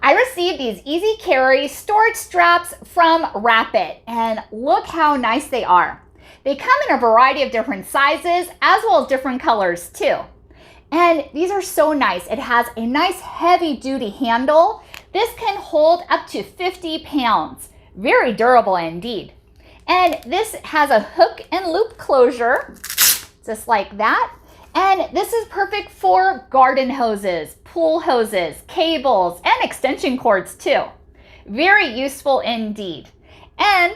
I received these easy carry storage straps from Rapid, and look how nice they are. They come in a variety of different sizes as well as different colors too. And these are so nice. It has a nice heavy duty handle. This can hold up to 50 pounds. Very durable indeed. And this has a hook and loop closure, just like that. And this is perfect for garden hoses, pool hoses, cables, and extension cords too. Very useful indeed. And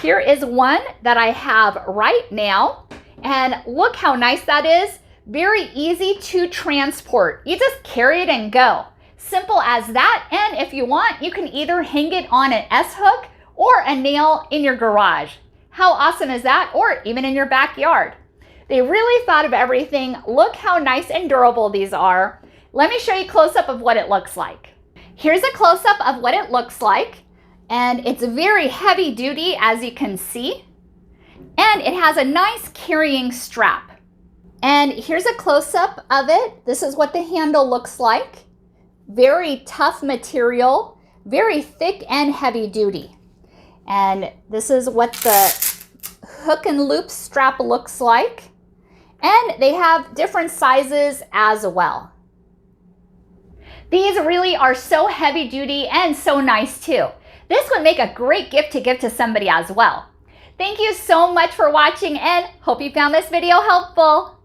here is one that I have right now. And look how nice that is. Very easy to transport. You just carry it and go. Simple as that. And if you want, you can either hang it on an S-hook or a nail in your garage. How awesome is that? Or even in your backyard. They really thought of everything. Look how nice and durable these are. Let me show you a close-up of what it looks like. Here's a close-up of what it looks like. And it's very heavy duty, as you can see. And it has a nice carrying strap. And here's a close-up of it. This is what the handle looks like. Very tough material, very thick and heavy duty. And this is what the hook and loop strap looks like. And they have different sizes as well. These really are so heavy duty and so nice too. This would make a great gift to give to somebody as well. Thank you so much for watching and hope you found this video helpful.